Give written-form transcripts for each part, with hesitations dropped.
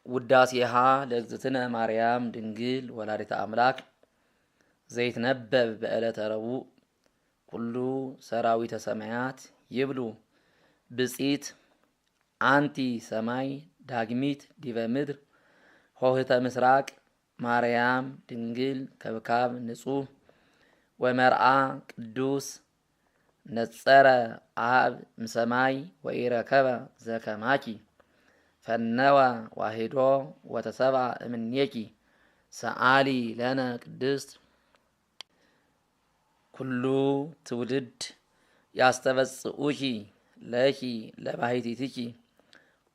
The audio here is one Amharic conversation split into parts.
ውዳሴሃ ለእግዝእትነ ማርያም ድንግል ወላዲተ አምላክ ዘይትነበብ በዕለተ ረቡዕ ኩሉ ሰራዊተ ሰማያት ይብሉ ብፅኢት አንቲ ሰማይ ዳግሚት ዲበ ምድር ሆህተ ምስራቅ ማርያም ድንግል ከብካብ ንጹሕ ወመርአ ቅዱስ ነጸረ አብ እምሰማይ ወኢረከበ ዘከማኪ ፈነወ ዋሂዶ ወተሰብአ እምኔኪ ሰአሊ ለነ ቅድስት ኩሉ ትውልድ ያስተበጽኡኪ ለኪ ለባሕቲትኪ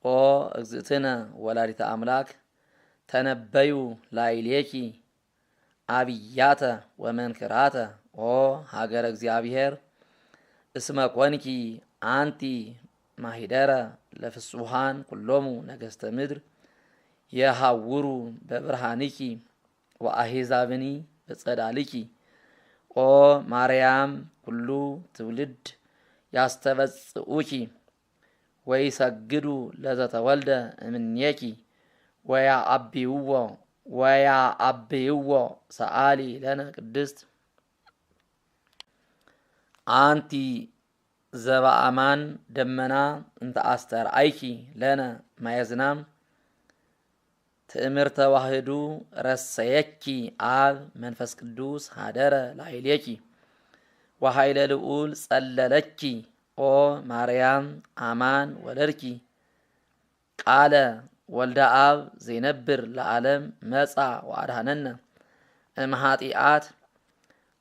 ኦ እግዝእትነ ወላዲተ አምላክ ተነበዩ ላዕሌኪ አብያተ ወመንክራተ ኦ ሀገረ እግዚአብሔር እስመ ኮንኪ አንቲ ማሂደረ ለፍጹሃን ኩሎሙ ነገስተ ምድር የሃውሩ በብርሃንኪ ወአሕዛብኒ በጸዳልኪ ኦ ማርያም ኩሉ ትውልድ ያስተበጽኡኪ ወይሰግዱ ለዘተወልደ እምኔኪ ወያአብይዎ ሰአሊ ለነ ቅድስት አንቲ ዘበአማን ደመና እንተ አስተርአይኪ ለነ ማየዝናም ትእምርተ ዋህዱ ረሰየኪ አብ መንፈስ ቅዱስ ሀደረ ላዕሌኪ ወኃይለ ልዑል ጸለለኪ ኦ ማርያም አማን ወለድኪ ቃለ ወልደ አብ ዘይነብር ለዓለም መጻ ወአድኀነነ እምኃጢአት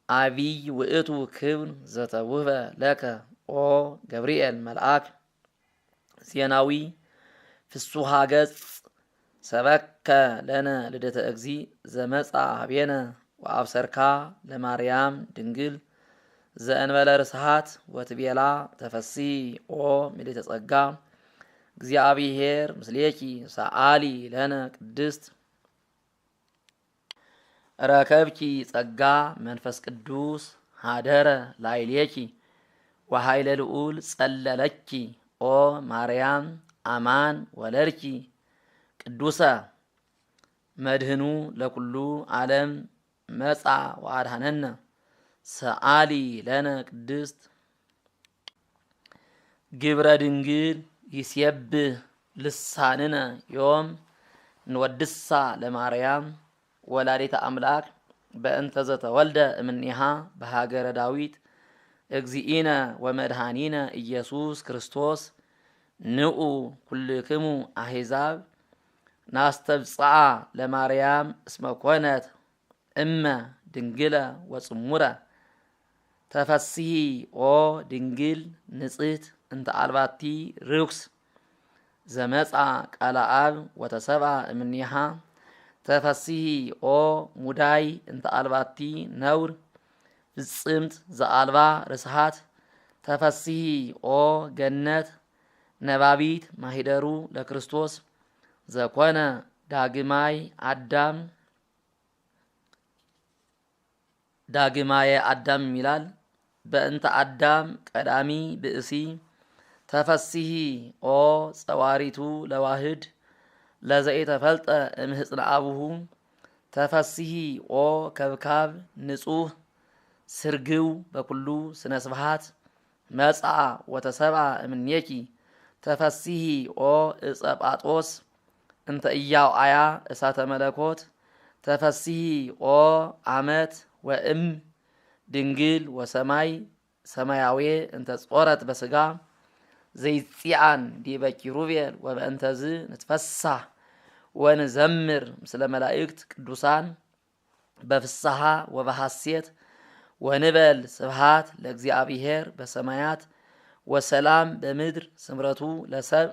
አቢይ ውእቱ ክብር ዘተውህበ ለከ ኦ ገብርኤል መልአክ ዜናዊ ፍሱሃ ገጽ ሰበከ ለነ ልደተ እግዚእ ዘመጻ ኀቤነ ወአብሰርካ ለማርያም ድንግል ዘእንበለ ርስሓት ወትቤላ ተፈሥሒ ኦ ምልዕተ ጸጋ እግዚአብሔር ምስሌኪ ሰአሊ ለነ ቅድስት ረከብኪ ጸጋ መንፈስ ቅዱስ ሀደረ ላዕሌኪ ወኃይለ ልዑል ጸለለኪ ኦ ማርያም አማን ወለድኪ ቅዱሰ መድህኑ ለኩሉ ዓለም መጻ ወአድኀነነ ሰአሊ ለነ ቅድስት ግብረ ድንግል ይሴብህ ልሳንነ ዮም እንወድሳ ለማርያም ወላዲተ አምላክ በእንተ ዘተወልደ እምኔሃ በሀገረ ዳዊት እግዚእነ ወመድኃኒነ ኢየሱስ ክርስቶስ ንዑ ኩልክሙ አሕዛብ ናስተብጽዓ ለማርያም እስመ ኮነት እመ ድንግለ ወጽሙረ ተፈሥሒ ኦ ድንግል ንጽሕት እንተ አልባቲ ርኩስ ዘመጻ ቃለ አብ ወተሰብአ እምኔሃ ተፈሥሒ ኦ ሙዳይ እንተ አልባቲ ነውር ፍጽምት ዘአልባ ርስሓት ተፈሥሒ ኦ ገነት ነባቢት ማሂደሩ ለክርስቶስ ዘኮነ ዳግማየ አዳም ይላል። በእንተ አዳም ቀዳሚ ብእሲ ተፈሥሒ ኦ ጸዋሪቱ ለዋህድ ለዘኢተፈልጠ እምህፅነ አቡሁ ተፈሥሒ ኦ ከብካብ ንጹሕ ስርግው በኩሉ ስነ ስብሃት መጻ ወተሰብአ እምኔኪ ተፈሥሒ ኦ ዕፀ ጳጦስ እንተ ኢያውአያ እሳተ መለኮት ተፈሥሒ ኦ አመት ወእም ድንግል ወሰማይ ሰማያዊ እንተ ጾረት በስጋ ዘይጽአን ዲበ ኪሩቤል ወበእንተዝ ንትፈሳህ ወንዘምር ምስለ መላእክት ቅዱሳን በፍስሓ ወበሐሴት ወንበል ስብሃት ለእግዚአብሔር በሰማያት ወሰላም በምድር ስምረቱ ለሰብ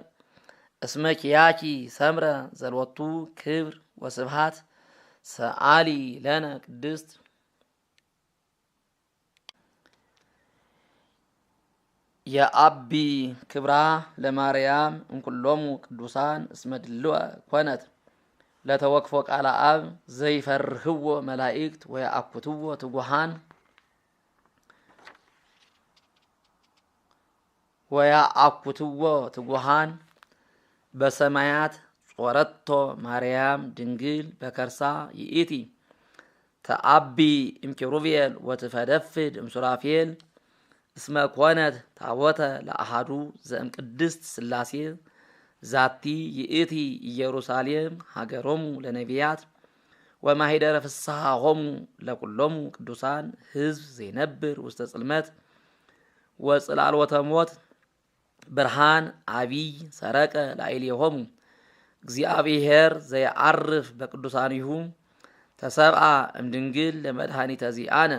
እስመ ኪያኪ ሰምረ ዘልወቱ ክብር ወስብሃት ሰአሊ ለነ ቅድስት የአቢ ክብራ ለማርያም እንኩሎሙ ቅዱሳን እስመ ድልወ ኮነት ለተወክፎ ቃለ አብ ዘይፈርህዎ መላእክት ወየአኩትዎ ትጉሃን ወያአኩትዎ ትጉሃን በሰማያት ጾረቶ ማርያም ድንግል በከርሳ ይእቲ ተአቢ እምኪሩቤል ወትፈደፍድ እምሱራፌል እስመ ኮነት ታቦተ ለአሃዱ ዘእም ቅድስት ሥላሴ ዛቲ ይእቲ ኢየሩሳሌም ሀገሮሙ ለነቢያት ወማሂደረ ፍስሐሆሙ ለኩሎሙ ቅዱሳን ሕዝብ ዘይነብር ውስተ ጽልመት ወጽላልወተ ሞት ብርሃን አቢይ ሰረቀ ላዕሌሆሙ እግዚአብሔር ዘይዓርፍ በቅዱሳኒሁ ተሰብአ እምድንግል ለመድኃኒተ ዚአነ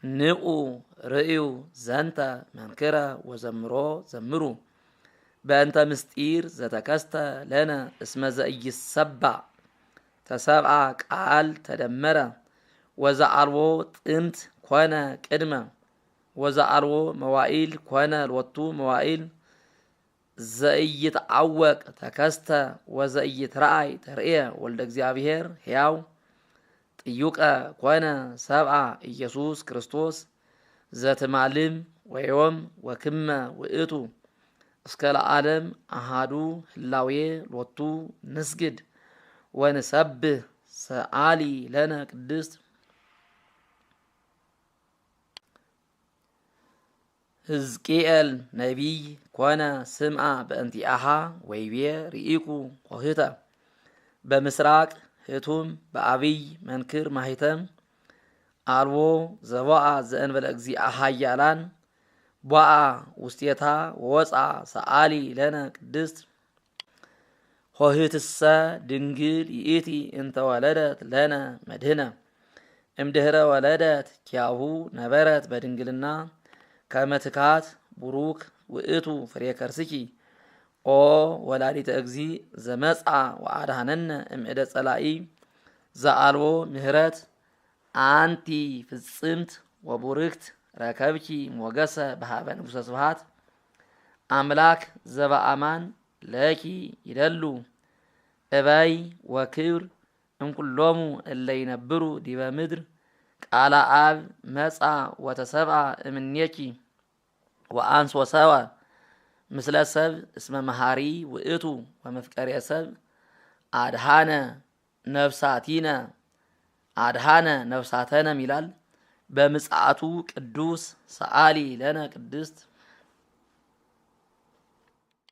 ንዑ ርእዩ ዘንተ መንክረ ወዘምሮ ዘምሩ በእንተ ምስጢር ዘተከስተ ለነ እስመ ዘኢይሰባእ ተሰብአ ቃል ተደመረ ወዘአልቦ ጥንት ኮነ ቅድመ ወዘአልቦ መዋኢል ኮነ ሎቱ መዋኢል ዘኢይትዐወቅ ተከስተ ወዘኢይትረአይ ተርእየ ወልደ እግዚአብሔር ሕያው ጥዩቀ ኮነ ሰብአ ኢየሱስ ክርስቶስ ዘትማልም ወዮም ወክመ ውእቱ እስከ ለዓለም አሃዱ ህላዌ ሎቱ ንስግድ ወንሰብህ ሰአሊ ለነ ቅድስት ሕዝቅኤል ነቢይ ኮነ ስምዐ በእንቲአሃ ወይቤ ርኢኩ ኆኅተ በምስራቅ ህቱም በአብይ መንክር ማሂተም አልቦ ዘቦአ ዘእንበለ እግዚአ ኃያላን ቦአ ውስቴታ ወወፃ ሰአሊ ለነ ቅድስት ኆኅትሰ ድንግል ይእቲ እንተ ወለደት ለነ መድህነ እምድህረ ወለደት ኪያሁ ነበረት በድንግልና ከመ ትካት ቡሩክ ውእቱ ፍሬ ከርስኪ ኦ ወላዲተ እግዚ ዘመጽአ ወአድኀነነ እምእደ ጸላኢ ዘአልቦ ምህረት አንቲ ፍጽምት ወቡርክት ረከብኪ ሞገሰ በሃበ ንጉሠ ስብሐት አምላክ ዘበአማን ለኪ ይደሉ እበይ ወክብር እምኩሎሙ እለ ይነብሩ ዲበ ምድር ቃለ አብ መጻ ወተሰብአ እምኔኪ ወአንሶ ሰብአ ምስለ ሰብ እስመ መሃሪ ውእቱ ወመፍቀሬ ሰብ አድሃነ ነፍሳቲነ አድሃነ ነፍሳተነ ይላል። በምጽአቱ ቅዱስ ሰአሊ ለነ ቅድስት